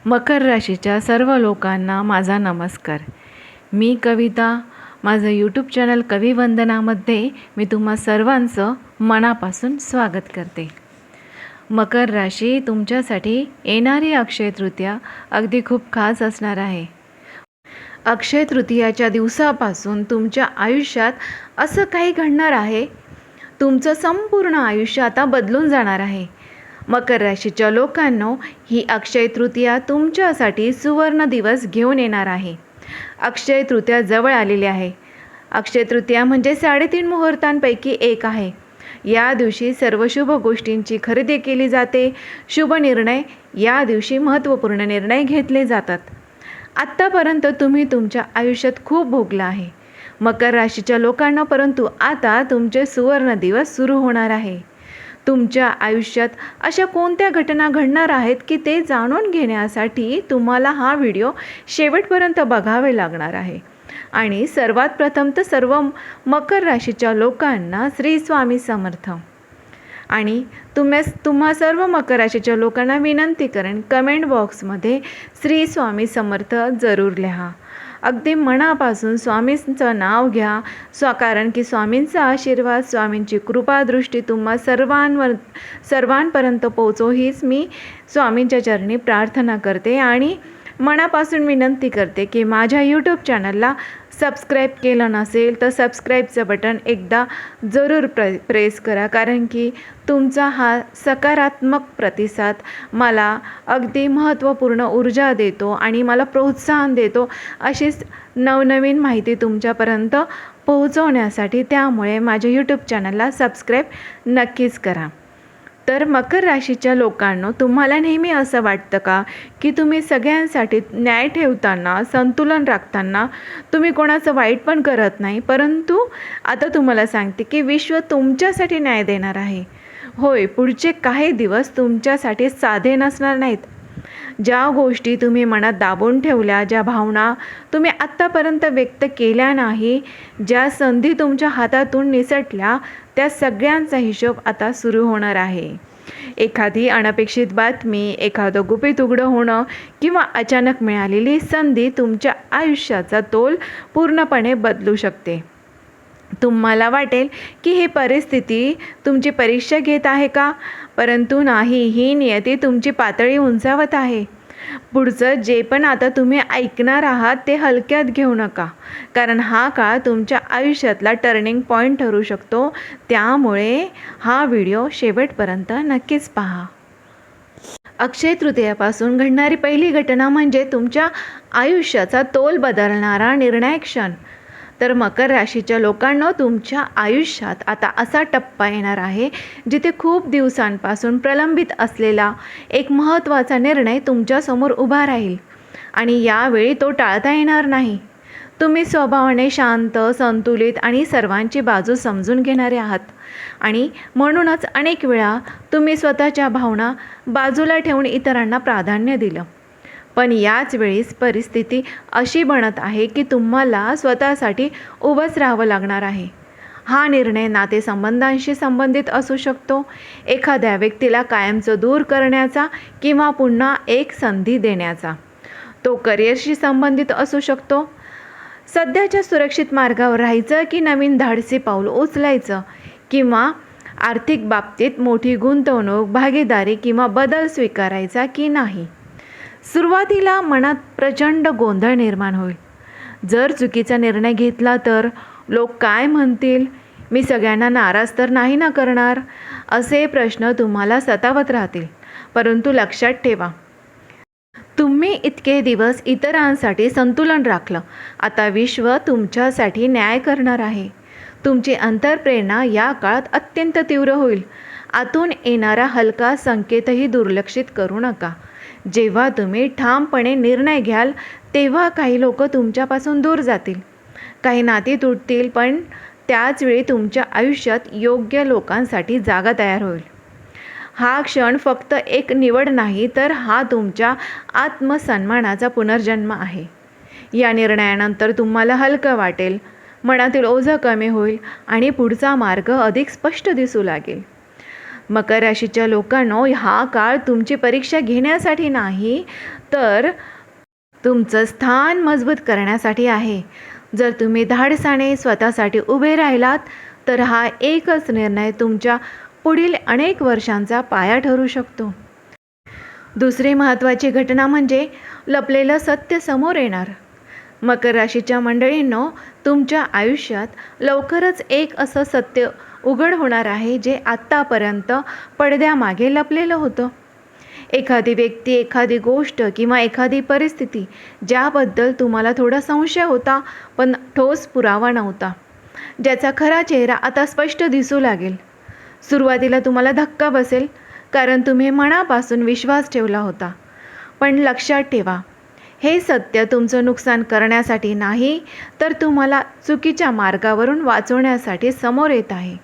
मकर राशीच्या सर्व लोकांना माझा नमस्कार. मी कविता. माझं यूट्यूब चॅनल कविवंदनामध्ये मी तुम्हा सर्वांचं मनापासून स्वागत करते. मकर राशी तुमच्यासाठी येणारी अक्षय तृतीया अगदी खूप खास असणार आहे. अक्षय तृतीयाच्या दिवसापासून तुमच्या आयुष्यात असं काही घडणार आहे, तुमचं संपूर्ण आयुष्य आता बदलून जाणार आहे. मकर राशीच्या लोकांनो, ही अक्षय तृतीया तुमच्यासाठी सुवर्ण दिवस घेऊन येणार आहे. अक्षय तृतीया जवळ आलेली आहे. अक्षय तृतीया म्हणजे 3.5 मुहूर्तांपैकी एक आहे. या दिवशी सर्व शुभ गोष्टींची खरेदी केली जाते. शुभ निर्णय या दिवशी महत्त्वपूर्ण निर्णय घेतले जातात. आत्तापर्यंत तुम्ही तुमच्या आयुष्यात खूप भोगला आहे मकर राशीच्या लोकांना, परंतु आता तुमचे सुवर्ण दिवस सुरू होणार आहे. तुमच्या आयुष्यात अशा कोणत्या घटना घडणार आहेत की ते जाणून घेण्यासाठी तुम्हाला हा व्हिडिओ शेवटपर्यंत बघावे लागणार आहे. आणि सर्वात प्रथम तर सर्व मकर राशीच्या लोकांना श्री स्वामी समर्थ. आणि तुम्हा सर्व मकर राशीच्या लोकांना विनंती करेन, कमेंट बॉक्समध्ये श्री स्वामी समर्थ जरूर लिहा. अगदी मनापासून स्वामींचं नाव घ्या. कारण की स्वामींचा आशीर्वाद, स्वामींची कृपादृष्टी तुम्हा सर्वांपर्यंत पोहोचो हीच मी स्वामींच्या चरणी प्रार्थना करते. आणि मनापासून विनंती करते की माझ्या यूट्यूब चॅनलला सबस्क्राईब केलं नसेल तर सबस्क्राईबचं बटन एकदा जरूर प्रेस करा, कारण की तुमचा हा सकारात्मक प्रतिसाद मला अगदी महत्त्वपूर्ण ऊर्जा देतो आणि मला प्रोत्साहन देतो अशीच नवनवीन माहिती तुमच्यापर्यंत पोहोचवण्यासाठी. त्यामुळे माझ्या यूट्यूब चॅनलला सबस्क्राईब नक्कीच करा. तर मकर राशीच्या लोकांनो, तुम्हाला नेहमी असं वाटतं का की तुम्ही सगळ्यांसाठी न्याय ठेवताना, संतुलन राखताना तुम्ही कोणाचं वाईट पण करत नाही, परंतु आता तुम्हाला सांगते की विश्व तुमच्यासाठी न्याय देणार आहे. होय, पुढचे काही दिवस तुमच्यासाठी साधे नसणार नाहीत. ज्या गोष्टी तुम्ही मनात दाबून ठेवल्या, ज्या भावना तुम्ही आत्तापर्यंत व्यक्त केल्या नाही, ज्या संधी तुमच्या हातातून निसटल्या, त्या सगळ्यांचा हिशोब आता सुरू होणार आहे. एखादी अनपेक्षित बातमी, एखादं गुपित उघडं होणं किंवा अचानक मिळालेली संधी तुमच्या आयुष्याचा तोल पूर्णपणे बदलू शकते. तुम्हाला वाटेल की ही परिस्थिती तुमची परीक्षा घेत आहे का, परंतु नाही, ही नियती तुमची पातळी उंचावत आहे. पुढचं जे पण आता तुम्ही ऐकणार आहात ते हलक्यात घेऊ नका, कारण हा काळ तुमच्या आयुष्यातला टर्निंग पॉईंट ठरू शकतो. त्यामुळे हा व्हिडिओ शेवटपर्यंत नक्कीच पहा. अक्षय तृतीयापासून घडणारी पहिली घटना म्हणजे तुमच्या आयुष्याचा तोल बदलणारा निर्णायक क्षण. तर मकर राशीच्या लोकांना, तुमच्या आयुष्यात आता असा टप्पा येणार आहे जिथे खूप दिवसांपासून प्रलंबित असलेला एक महत्त्वाचा निर्णय तुमच्यासमोर उभा राहील आणि यावेळी तो टाळता येणार नाही. तुम्ही स्वभावाने शांत, संतुलित आणि सर्वांची बाजू समजून घेणारे आहात आणि म्हणूनच अनेक वेळा तुम्ही स्वतःच्या भावना बाजूला ठेवून इतरांना प्राधान्य दिलं. पण याच वेळेस परिस्थिती अशी बनत आहे की तुम्हाला स्वतःसाठी उभंच राहावं लागणार आहे. हा निर्णय नातेसंबंधांशी संबंधित असू शकतो, एखाद्या व्यक्तीला कायमचं दूर करण्याचा किंवा पुन्हा एक संधी देण्याचा. तो करिअरशी संबंधित असू शकतो, सध्याच्या सुरक्षित मार्गावर राहायचं की नवीन धाडसी पाऊल उचलायचं, किंवा आर्थिक बाबतीत मोठी गुंतवणूक, भागीदारी किंवा बदल स्वीकारायचा की नाही. सुरुवातीला मनात प्रचंड गोंधळ निर्माण होईल. जर चुकीचा निर्णय घेतला तर लोक काय म्हणतील, मी सगळ्यांना नाराज तर नाही ना करणार, असे प्रश्न तुम्हाला सतावत राहतील. परंतु लक्षात ठेवा, तुम्ही इतके दिवस इतरांसाठी संतुलन राखलं, आता विश्व तुमच्यासाठी न्याय करणार आहे. तुमची अंतर्प्रेरणा या काळात अत्यंत तीव्र होईल. आतून येणारा हलका संकेतही दुर्लक्षित करू नका. जेव्हा तुम्ही ठामपणे निर्णय घ्याल तेव्हा काही लोक तुमच्यापासून दूर जातील, काही नाती तुटतील, पण त्याचवेळी तुमच्या आयुष्यात योग्य लोकांसाठी जागा तयार होईल. हा क्षण फक्त एक निवड नाही, तर हा तुमच्या आत्मसन्मानाचा पुनर्जन्म आहे. या निर्णयानंतर तुम्हाला हलकं वाटेल, मनातील ओझं कमी होईल आणि पुढचा मार्ग अधिक स्पष्ट दिसू लागेल. मकर राशीच्या लोकांनो, हा काळ तुमची परीक्षा घेण्यासाठी नाही, तर तुमचं स्थान मजबूत करण्यासाठी आहे. जर तुम्ही धाडसाने स्वतःसाठी उभे राहिलात, तर हा एकच निर्णय तुमच्या पुढील अनेक वर्षांचा पाया ठरू शकतो. दुसरी महत्त्वाची घटना म्हणजे लपलेलं सत्य समोर येणार. मकर राशीच्या मंडळींनो, तुमच्या आयुष्यात लवकरच एक असं सत्य उघड होणार आहे जे आत्तापर्यंत पडद्यामागे लपलेलं होतं. एखादी व्यक्ती, एखादी गोष्ट किंवा एखादी परिस्थिती ज्याबद्दल तुम्हाला थोडा संशय होता, पण ठोस पुरावा नव्हता, ज्याचा खरा चेहरा आता स्पष्ट दिसू लागेल. सुरुवातीला तुम्हाला धक्का बसेल, कारण तुम्ही मनापासून विश्वास ठेवला होता. पण लक्षात ठेवा, हे सत्य तुमचं नुकसान करण्यासाठी नाही, तर तुम्हाला चुकीच्या मार्गावरून वाचवण्यासाठी समोर येत आहे.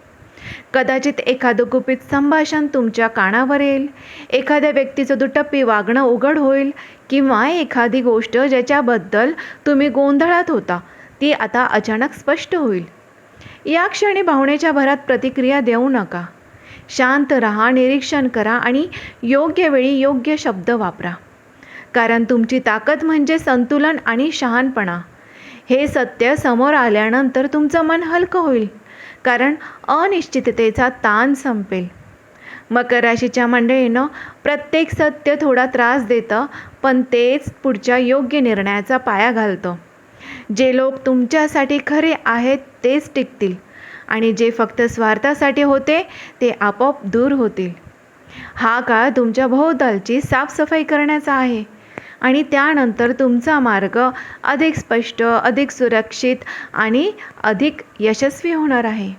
कदाचित एखादं गुपित संभाषण तुमच्या कानावर येईल, एखाद्या व्यक्तीचं दुटप्पी वागणं उघड होईल, किंवा एखादी गोष्ट ज्याच्याबद्दल तुम्ही गोंधळात होता ती आता अचानक स्पष्ट होईल. या क्षणी भावनेच्या भरात प्रतिक्रिया देऊ नका. शांत राहा, निरीक्षण करा आणि योग्य वेळी योग्य शब्द वापरा. कारण तुमची ताकद म्हणजे संतुलन आणि शहाणपणा. हे सत्य समोर आल्यानंतर तुमचं मन हलकं होईल, कारण अनिश्चिततेचा ताण संपेल. मकर राशीच्या मंडळीनं, प्रत्येक सत्य थोडा त्रास देतं, पण तेच पुढच्या योग्य निर्णयाचा पाया घालतं. जे लोक तुमच्यासाठी खरे आहेत तेच टिकतील, आणि जे फक्त स्वार्थासाठी होते ते आपोआप दूर होतील. हा काळ तुमच्या भोवतालची साफसफाई करण्याचा आहे, आणि त्यानंतर तुमचा मार्ग अधिक स्पष्ट, अधिक सुरक्षित आणि अधिक यशस्वी होणार आहे.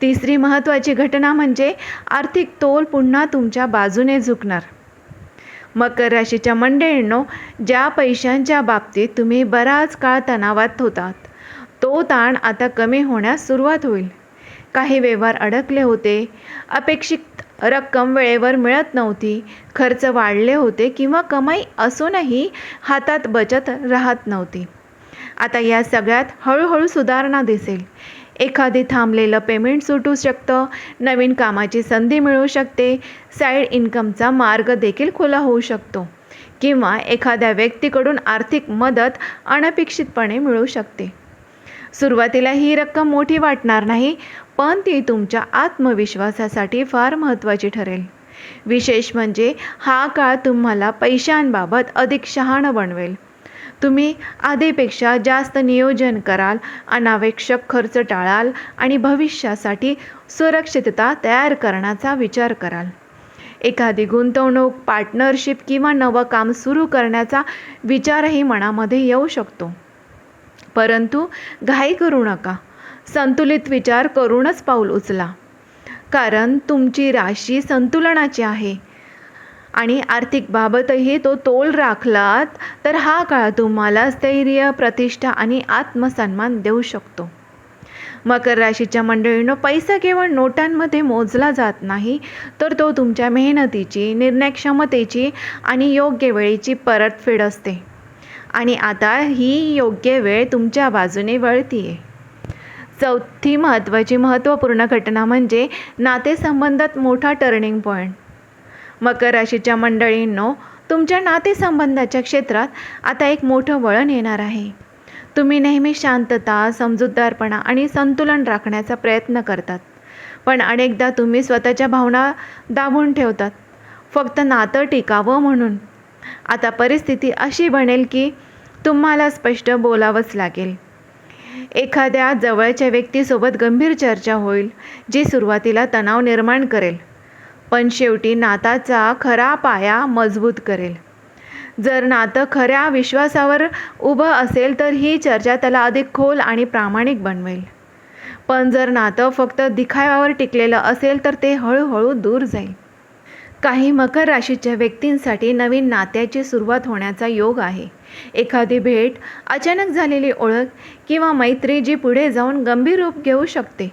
तिसरी महत्त्वाची घटना म्हणजे आर्थिक तोल पुन्हा तुमच्या बाजूने झुकणार. मकर राशीच्या मंडळींनो, ज्या पैशांच्या बाबतीत तुम्ही बराच काळ तणावात होतात, तो ताण आता कमी होण्यास सुरुवात होईल. काही व्यवहार अडकले होते, अपेक्षित रक्कम वेळेवर मिळत नव्हती, खर्च वाढले होते, किंवा कमाई असूनही हातात बचत राहत नव्हती. आता या सगळ्यात हळूहळू सुधारणा दिसेल. एखादी थांबलेलं पेमेंट सुटू शकतं, नवीन कामाची संधी मिळू शकते, साईड इन्कमचा मार्ग देखील खुला होऊ शकतो, किंवा एखाद्या व्यक्तीकडून आर्थिक मदत अनपेक्षितपणे मिळू शकते. सुरुवातीला ही रक्कम मोठी वाटणार नाही, पण ती तुमच्या आत्मविश्वासासाठी फार महत्त्वाची ठरेल. विशेष म्हणजे हा काळ तुम्हाला पैशांबाबत अधिक शहाणं बनवेल. तुम्ही आधीपेक्षा जास्त नियोजन कराल, अनावश्यक खर्च टाळाल आणि भविष्यासाठी सुरक्षितता तयार करण्याचा विचार कराल. एखादी गुंतवणूक, पार्टनरशिप किंवा नवं काम सुरू करण्याचा विचारही मनामध्ये येऊ शकतो. परंतु घाई करू नका. संतुलित विचार करूनच पाऊल उचला, कारण तुमची राशी संतुलनाची आहे, आणि आर्थिक बाबतही तो तोल राखलात तर हा काळ तुम्हाला स्थैर्य, प्रतिष्ठा आणि आत्मसन्मान देऊ शकतो. मकर राशीच्या मंडळींनो, पैसा केवळ नोटांमध्ये मोजला जात नाही, तर तो तुमच्या मेहनतीची, निर्णयक्षमतेची आणि योग्य वेळेची परतफेड असते. आणि आता ही योग्य वेळ तुमच्या बाजूने वळतीये. चौथी महत्त्वपूर्ण घटना म्हणजे नातेसंबंधात मोठा टर्निंग पॉईंट. मकर राशीच्या मंडळींनो, तुमच्या नातेसंबंधाच्या क्षेत्रात आता एक मोठं वळण येणार आहे. तुम्ही नेहमी शांतता, समजूतदारपणा आणि संतुलन राखण्याचा प्रयत्न करतात, पण अनेकदा तुम्ही स्वतःच्या भावना दाबून ठेवतात, फक्त नातं टिकावं म्हणून. आता परिस्थिती अशी बनेल की तुम्हाला स्पष्ट बोलावंच लागेल. एखाद्या जवळच्या व्यक्तीसोबत गंभीर चर्चा होईल, जी सुरुवातीला तणाव निर्माण करेल, पण शेवटी नाताचा खरा पाया मजबूत करेल. जर नातं खऱ्या विश्वासावर उभं असेल तर ही चर्चा त्याला अधिक खोल आणि प्रामाणिक बनवेल. पण जर नातं फक्त दिखाव्यावर टिकलेलं असेल तर ते हळूहळू दूर जाईल. काही मकर राशीच्या व्यक्तींसाठी नवीन नात्याची सुरुवात होण्याचा योग आहे. एखादी भेट, अचानक झालेली ओळख किंवा मैत्री जी पुढे जाऊन गंभीर रूप घेऊ शकते.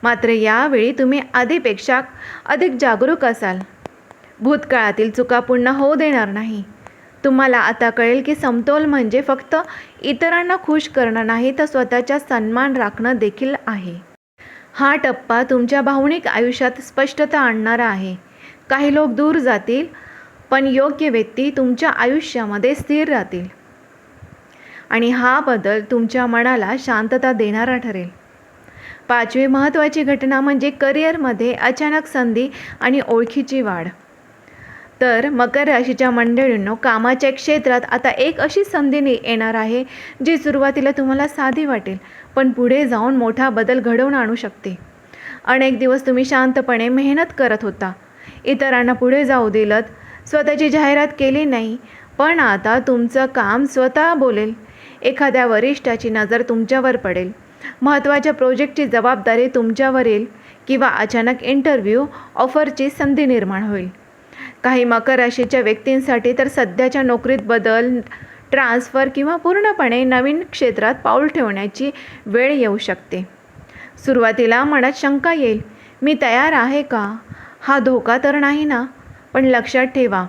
मात्र यावेळी तुम्ही आधीपेक्षा अधिक जागरूक असाल. भूतकाळातील चुका पुन्हा होऊ देणार नाही. तुम्हाला आता कळेल की समतोल म्हणजे फक्त इतरांना खुश करणं नाही, तर स्वतःचा सन्मान राखणं देखील आहे. हा टप्पा तुमच्या भावनिक आयुष्यात स्पष्टता आणणारा आहे. काही लोक दूर जातील, पण योग्य व्यक्ती तुमच्या आयुष्यामध्ये स्थिर राहतील. आणि हा बदल तुमच्या मनाला शांतता देणारा ठरेल. 5वी महत्त्वाची घटना म्हणजे करिअरमध्ये अचानक संधी आणि ओळखीची वाढ. तर मकर राशीच्या मंडळींनो, कामाच्या क्षेत्रात आता एक अशी संधी येणार आहे जी सुरुवातीला तुम्हाला साधी वाटेल, पण पुढे जाऊन मोठा बदल घडवून आणू शकते. अनेक दिवस तुम्ही शांतपणे मेहनत करत होता, इतरांना पुढे जाऊ दिलत, स्वतःची जाहिरात केली नाही, पण आता तुमचं काम स्वतः बोलेल. एखाद्या वरिष्ठाची नजर तुमच्यावर पडेल, महत्त्वाच्या प्रोजेक्टची जबाबदारी तुमच्यावर येईल किंवा अचानक इंटरव्ह्यू ऑफरची संधी निर्माण होईल. काही मकर राशीच्या व्यक्तींसाठी तर सध्याच्या नोकरीत बदल, ट्रान्सफर किंवा पूर्णपणे नवीन क्षेत्रात पाऊल ठेवण्याची वेळ येऊ शकते. सुरुवातीला मनात शंका येईल, मी तयार आहे का? हा धोका तर नाही ना? पण लक्षात ठेवा,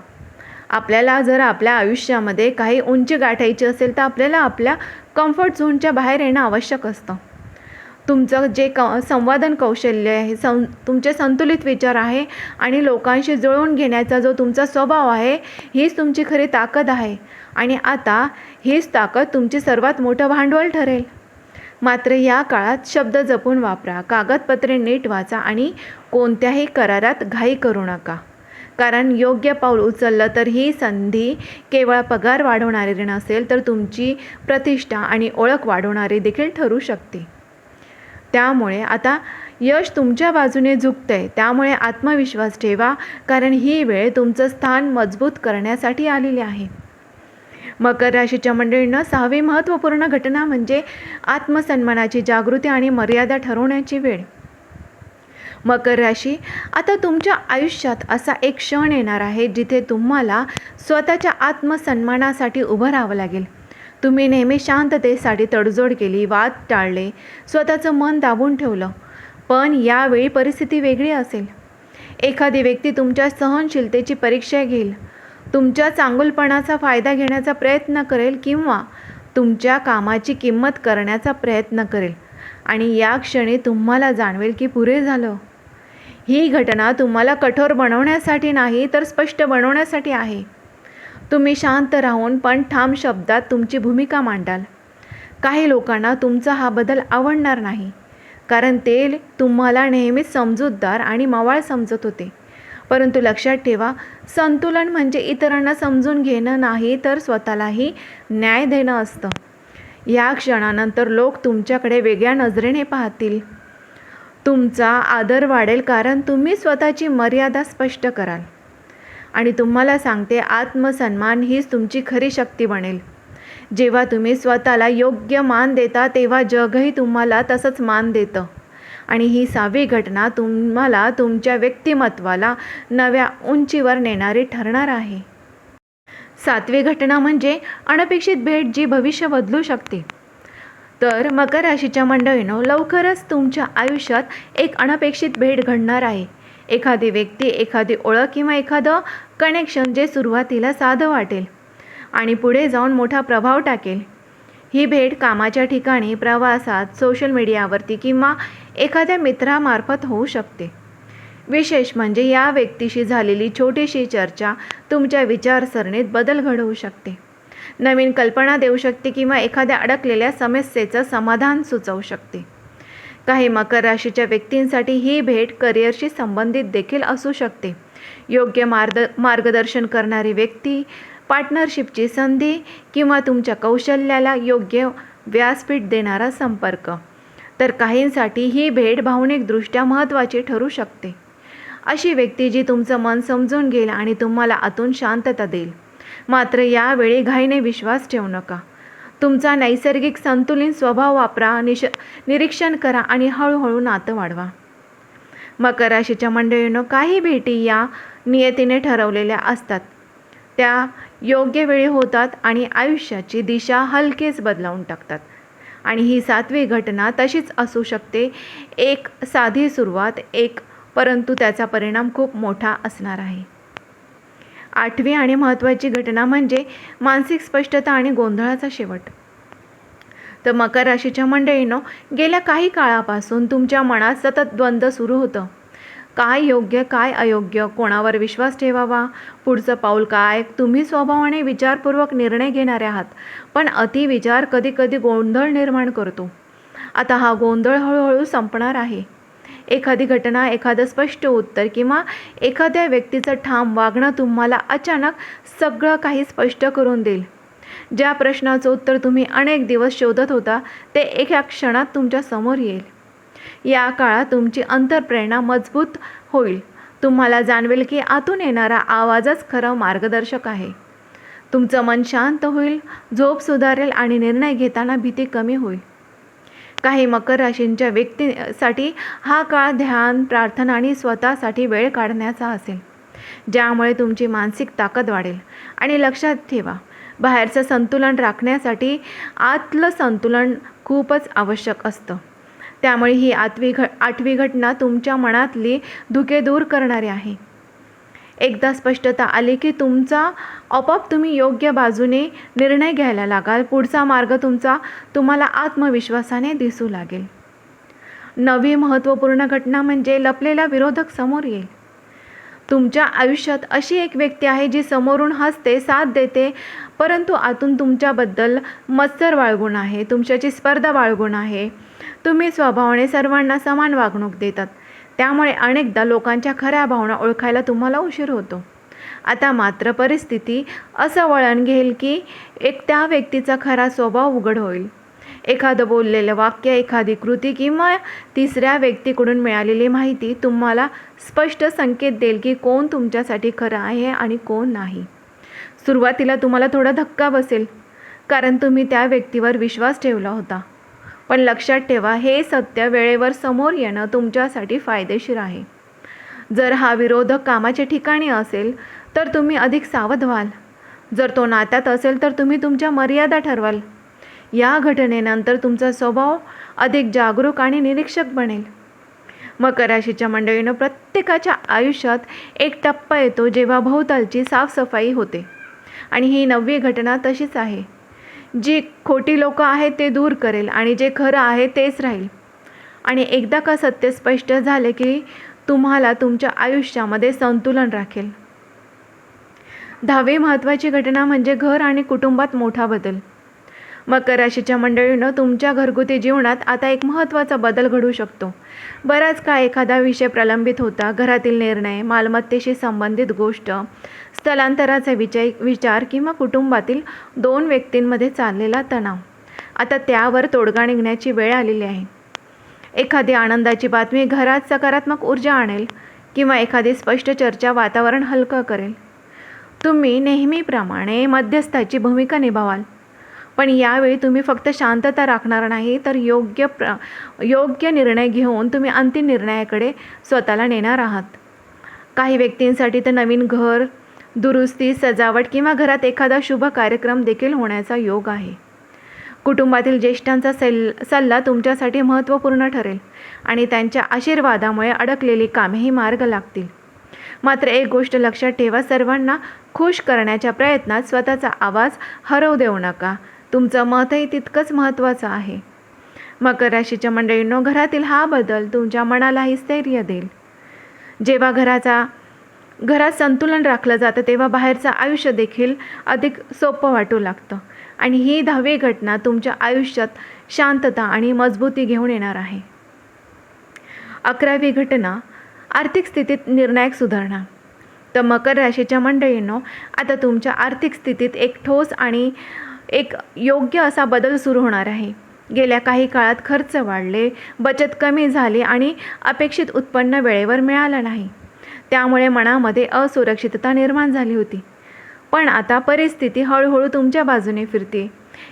आपल्याला जर आपल्या आयुष्यामध्ये काही उंची गाठायची असेल तर आपल्याला आपल्या कम्फर्ट झोनच्या बाहेर येणं आवश्यक असतं. तुमचं जे संवादन कौशल्य आहे, तुमचे संतुलित विचार आहे आणि लोकांशी जुळवून घेण्याचा जो तुमचा स्वभाव आहे, हीच तुमची खरी ताकद आहे. आणि आता हीच ताकद तुमची सर्वात मोठं भांडवल ठरेल. मात्र या काळात शब्द जपून वापरा, कागदपत्रे नीट वाचा आणि कोणत्याही करारात घाई करू नका. कारण योग्य पाऊल उचललं तर ही संधी केवळ पगार वाढवणारी नसेल, तर तुमची प्रतिष्ठा आणि ओळख वाढवणारी देखील ठरू शकते. त्यामुळे आता यश तुमच्या बाजूने झुकतंय, त्यामुळे आत्मविश्वास ठेवा, कारण ही वेळ तुमचं स्थान मजबूत करण्यासाठी आलेली आहे. मकर राशीच्या मंडळींना 6वी महत्त्वपूर्ण घटना म्हणजे आत्मसन्मानाची जागृती आणि मर्यादा ठरवण्याची वेळ. मकर राशी, आता तुमच्या आयुष्यात असा एक क्षण येणार आहे जिथे तुम्हाला स्वतःच्या आत्मसन्मानासाठी उभं राहावं लागेल. तुम्ही नेहमी शांततेसाठी तडजोड केली, वाद टाळले, स्वतःचं मन दाबून ठेवलं, पण यावेळी परिस्थिती वेगळी असेल. एखादी व्यक्ती तुमच्या सहनशीलतेची परीक्षा घेईल, तुमच्या चांगुलपणाचा फायदा घेण्याचा प्रयत्न करेल किंवा तुमच्या कामाची किंमत करण्याचा प्रयत्न करेल आणि या क्षणी तुम्हाला जाणवेल की पुरे झालं. ही घटना तुम्हाला कठोर बनवण्यासाठी नाही, तर स्पष्ट बनवण्यासाठी आहे. तुम्ही शांत राहून पण ठाम शब्दात तुमची भूमिका मांडाल. काही लोकांना तुमचा हा बदल आवडणार नाही, कारण ते तुम्हाला नेहमीच समजूतदार आणि मवाळ समजत होते. परंतु लक्षात ठेवा, संतुलन म्हणजे इतरांना समजून घेणं नाही, तर स्वतःलाही न्याय देणं असतं. या क्षणानंतर लोक तुमच्याकडे वेगळ्या नजरेने पाहतील. तुमचा आदर वाढेल, कारण तुम्ही स्वतःची मर्यादा स्पष्ट कराल. आणि तुम्हाला सांगते, आत्मसन्मान हीच तुमची खरी शक्ती बनेल. जेव्हा तुम्ही स्वतःला योग्य मान देता, तेव्हा जगही तुम्हाला तसंच मान देतं. आणि ही 6वी घटना तुम्हाला तुमच्या व्यक्तिमत्त्वाला नव्या उंचीवर नेणारी ठरणार आहे. 7वी घटना म्हणजे अनपेक्षित भेट जी भविष्य बदलू शकते. तर मकर राशीच्या मंडळींनो, लवकरच तुमच्या आयुष्यात एक अनपेक्षित भेट घडणार आहे. एखादी व्यक्ती, एखादी ओळख किंवा एखादं कनेक्शन जे सुरुवातीला साधं वाटेल आणि पुढे जाऊन मोठा प्रभाव टाकेल. ही भेट कामाच्या ठिकाणी, प्रवासात, सोशल मीडियावरती किंवा एखाद्या मित्रामार्फत होऊ शकते. विशेष म्हणजे या व्यक्तीशी झालेली छोटीशी चर्चा तुमच्या विचारसरणीत बदल घडवू शकते, नवीन कल्पना देऊ शकते किंवा एखाद्या अडकलेल्या समस्येचं समाधान सुचवू शकते. काही मकर राशीच्या व्यक्तींसाठी ही भेट करिअरशी संबंधित देखील असू शकते. योग्य मार्गदर्शन करणारी व्यक्ती, पार्टनरशिपची संधी किंवा तुमच्या कौशल्याला योग्य व्यासपीठ देणारा संपर्क. तर काहींसाठी ही भेट भावनिकदृष्ट्या महत्त्वाची ठरू शकते. अशी व्यक्ती जी तुमचं मन समजून घेईल आणि तुम्हाला आतून शांतता देईल. मात्र यावेळी घाईने विश्वास ठेवू नका. तुमचा नैसर्गिक संतुलित स्वभाव वापरा, निरीक्षण करा आणि हळूहळू नातं वाढवा. मकर राशीच्या मंडळींनो, काही भेटी या नियतीने ठरवलेल्या असतात, त्या योग्य वेळी होतात आणि आयुष्याची दिशा हलकेच बदलावून टाकतात. आणि ही 7वी घटना तशीच असू शकते. एक साधी सुरुवात, परंतु त्याचा परिणाम खूप मोठा असणार आहे. 8वी आणि महत्त्वाची घटना म्हणजे मानसिक स्पष्टता आणि गोंधळाचा शेवट. तर मकर राशीच्या मंडळींनो, गेल्या काही काळापासून तुमच्या मनात सतत द्वंद्व सुरू होतं. काय योग्य, काय अयोग्य, कोणावर विश्वास ठेवावा, पुढचं पाऊल काय. तुम्ही स्वभावाने विचारपूर्वक निर्णय घेणारे आहात, पण अतिविचार कधीकधी गोंधळ निर्माण करतो. आता हा गोंधळ हळूहळू संपणार आहे. एखादी घटना, एखादं स्पष्ट उत्तर किंवा एखाद्या व्यक्तीचं ठाम वागणं तुम्हाला अचानक सगळं काही स्पष्ट करून देईल. ज्या प्रश्नाचं उत्तर तुम्ही अनेक दिवस शोधत होता ते एका क्षणात तुमच्या समोर येईल. या काळात तुमची अंतर्प्रेरणा मजबूत होईल. तुम्हाला जाणवेल की आतून येणारा आवाजच खरं मार्गदर्शक आहे. तुमचं मन शांत होईल, झोप सुधारेल आणि निर्णय घेताना भीती कमी होईल. काही मकर राशींच्या व्यक्तीसाठी हा काळ ध्यान, प्रार्थना आणि स्वतःसाठी वेळ काढण्याचा असेल, ज्यामुळे तुमची मानसिक ताकद वाढेल. आणि लक्षात ठेवा, बाहेरचं संतुलन राखण्यासाठी आतलं संतुलन खूपच आवश्यक असतं. त्यामुळे ही आठवी घटना तुमच्या मनातली धुके दूर करणारी आहे. एकदा स्पष्टता आली की आपोआप तुम्ही योग्य बाजूने निर्णय घ्यायला लागाल. पुढचा मार्ग तुम्हाला आत्मविश्वासाने दिसू लागेल. नवी महत्त्वपूर्ण घटना म्हणजे लपलेला विरोधक समोर येईल. तुमच्या आयुष्यात अशी एक व्यक्ती आहे जी समोरून हसते, साथ देते, परंतु आतून तुमच्याबद्दल मत्सर बाळगून आहे, तुमच्याची स्पर्धा बाळगून आहे. तुम्ही स्वभावाने सर्वांना समान वागणूक देतात, त्यामुळे अनेकदा लोकांच्या खऱ्या भावना ओळखायला तुम्हाला उशीर होतो. आता मात्र परिस्थिती असं वळण घेईल की त्या व्यक्तीचा खरा स्वभाव उघड होईल. एखादं बोललेलं वाक्य, एखादी कृती किंवा तिसऱ्या व्यक्तीकडून मिळालेली माहिती तुम्हाला स्पष्ट संकेत देईल की कोण तुमच्यासाठी खरं आहे आणि कोण नाही. सुरुवातीला तुम्हाला थोडा धक्का बसेल, कारण तुम्ही त्या व्यक्तीवर विश्वास ठेवला होता. पण लक्षात ठेवा, हे सत्य वेळेवर समोर येणं तुमच्यासाठी फायदेशीर आहे. जर हा विरोधक कामाच्या ठिकाणी असेल तर तुम्ही अधिक सावध व्हाल. जर तो नात्यात असेल तर तुम्ही तुमच्या मर्यादा ठरवाल. या घटनेनंतर तुमचा स्वभाव अधिक जागरूक आणि निरीक्षक बनेल. मकर राशीच्या मंडळीनं, प्रत्येकाच्या आयुष्यात एक टप्पा येतो जेव्हा भोवतालची साफसफाई होते, आणि ही नववी घटना तशीच आहे. जी खोटी लोकं आहेत ते दूर करेल आणि जे खरं आहे तेच राहील. आणि एकदा का सत्य स्पष्ट झाले की तुम्हाला तुमच्या आयुष्यामध्ये संतुलन राखेल. 10वी महत्त्वाची घटना म्हणजे घर आणि कुटुंबात मोठा बदल. मकर राशीच्या मंडळीनं, तुमच्या घरगुती जीवनात आता एक महत्त्वाचा बदल घडू शकतो. बराच काळ एखादा विषय प्रलंबित होता. घरातील निर्णय, मालमत्तेशी संबंधित गोष्ट, स्थलांतराचा विचार किंवा कुटुंबातील 2 व्यक्तींमध्ये चाललेला तणाव. आता त्यावर तोडगा निघण्याची वेळ आलेली आहे. एखादी आनंदाची बातमी घरात सकारात्मक ऊर्जा आणेल किंवा एखादी स्पष्ट चर्चा वातावरण हलकं करेल. तुम्ही नेहमीप्रमाणे मध्यस्थाची भूमिका निभावाल, पण यावेळी तुम्ही फक्त शांतता राखणार नाही, तर योग्य निर्णय घेऊन तुम्ही अंतिम निर्णयाकडे स्वतःला नेणार आहात. काही व्यक्तींसाठी तर नवीन घर, दुरुस्ती, सजावट किंवा घरात एखादा शुभ कार्यक्रम देखील होण्याचा योग आहे. कुटुंबातील ज्येष्ठांचा सल्ला तुमच्यासाठी महत्त्वपूर्ण ठरेल आणि त्यांच्या आशीर्वादामुळे अडकलेली कामेही मार्ग लागतील. मात्र एक गोष्ट लक्षात ठेवा, सर्वांना खुश करण्याच्या प्रयत्नात स्वतःचा आवाज हरवू देऊ नका. तुमचं मतही तितकंच महत्त्वाचं आहे. मकर राशीच्या मंडळींनो, घरातील हा बदल तुमच्या मनालाही स्थैर्य देईल. जेव्हा घरात संतुलन राखलं जातं तेव्हा बाहेरचं आयुष्य देखील अधिक सोपं वाटू लागतं. आणि ही 10वी घटना तुमच्या आयुष्यात शांतता आणि मजबूती घेऊन येणार आहे. 11वी घटना, आर्थिक स्थितीत निर्णायक सुधारणा. तर मकर राशीच्या मंडळींनो, आता तुमच्या आर्थिक स्थितीत एक ठोस आणि एक योग्य असा बदल सुरू होणार आहे. गेल्या काही काळात खर्च वाढले, बचत कमी झाली आणि अपेक्षित उत्पन्न वेळेवर मिळालं नाही. त्यामुळे मनामध्ये असुरक्षितता निर्माण झाली होती. पण आता परिस्थिती हळूहळू तुमच्या बाजूने फिरते.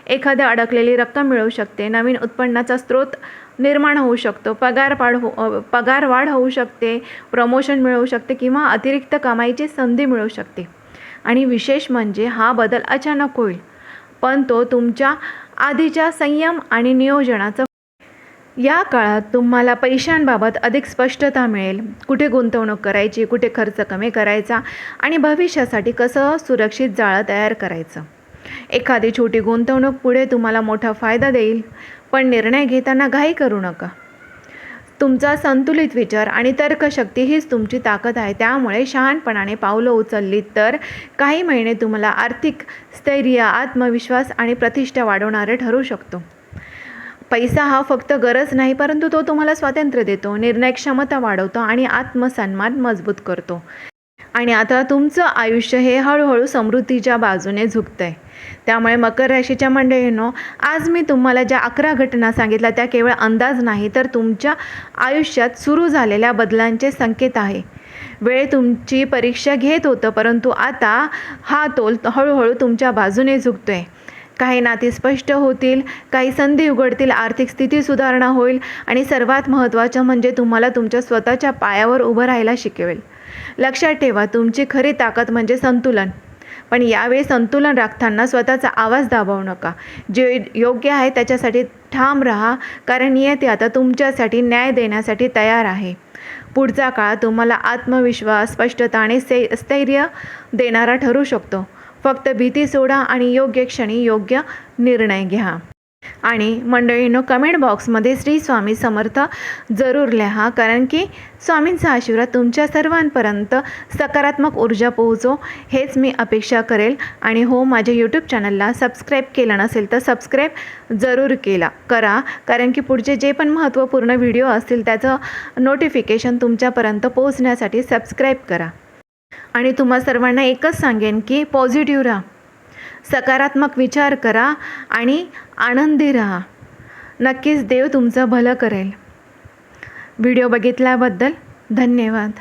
एखादी अडकलेली रक्कम मिळू शकते, नवीन उत्पन्नाचा स्रोत निर्माण होऊ शकतो, पगारवाढ होऊ शकते, प्रमोशन मिळू शकते किंवा अतिरिक्त कमाईची संधी मिळू शकते. आणि विशेष म्हणजे हा बदल अचानक होईल, पण तो तुमच्या आधीच्या संयम आणि नियोजनाचं. या काळात तुम्हाला पैशांबाबत अधिक स्पष्टता मिळेल. कुठे गुंतवणूक करायची, कुठे खर्च कमी करायचा आणि भविष्यासाठी कसं सुरक्षित जाळं तयार करायचं. एखादी छोटी गुंतवणूक पुढे तुम्हाला मोठा फायदा देईल, पण निर्णय घेताना घाई करू नका. तुमचा संतुलित विचार आणि तर्कशक्ती हीच तुमची ताकद आहे. त्यामुळे शहाणपणाने पावलं उचललीत तर काही महिने तुम्हाला आर्थिक स्थैर्य, आत्मविश्वास आणि प्रतिष्ठा वाढवणारे ठरू शकतो. पैसा हा फक्त गरज नाही, परंतु तो तुम्हाला स्वातंत्र्य देतो, निर्णय क्षमता वाढवतो आणि आत्मसन्मान मजबूत करतो. आणि आता तुमचं आयुष्य हे हळूहळू समृद्धीच्या बाजूने झुकतंय. त्यामुळे मकर राशीच्या मंडळींनो, आज मी तुम्हाला ज्या 11 घटना सांगितल्या त्या केवळ अंदाज नाही, तर तुमच्या आयुष्यात सुरू झालेल्या बदलांचे संकेत आहे. वेळ तुमची परीक्षा घेत होतं, परंतु आता हा तोल हळूहळू तुमच्या बाजूने झुकतोय. काही नाती स्पष्ट होतील, काही संधी उघडतील, आर्थिक स्थिती सुधारणा होईल आणि सर्वात महत्त्वाचं म्हणजे तुम्हाला तुमच्या स्वतःच्या पायावर उभं राहायला शिकवेल. लक्षात ठेवा, तुमची खरी ताकद म्हणजे संतुलन. पण यावेळी संतुलन राखताना स्वतःचा आवाज दाबवू नका. जे योग्य आहे त्याच्यासाठी ठाम राहा, कारण नियती आता तुमच्यासाठी न्याय देण्यासाठी तयार आहे. पुढचा काळ तुम्हाला आत्मविश्वास, स्पष्टता आणि स्थैर्य देणारा ठरू शकतो. फक्त भीती सोडा आणि योग्य क्षणी योग्य निर्णय घ्या. आणि मंडळींनो, कमेंट बॉक्समध्ये श्री स्वामी समर्थ जरूर लिहा, कारण की स्वामींचा आशीर्वाद तुमच्या सर्वांपर्यंत सकारात्मक ऊर्जा पोहोचो हेच मी अपेक्षा करेल. आणि हो, माझ्या यूट्यूब चॅनलला सबस्क्राईब केलं नसेल तर सबस्क्राईब जरूर करा, कारण की पुढचे जे पण महत्त्वपूर्ण व्हिडिओ असतील त्याचं नोटिफिकेशन तुमच्यापर्यंत पोहोचण्यासाठी सबस्क्राईब करा. आणि तुम्हा सर्वांना एकच सांगेन की पॉझिटिव्ह राहा, सकारात्मक विचार करा आणि आनंदी राहा. नक्कीच देव तुमचं भलं करेल. व्हिडिओ बघितल्याबद्दल धन्यवाद.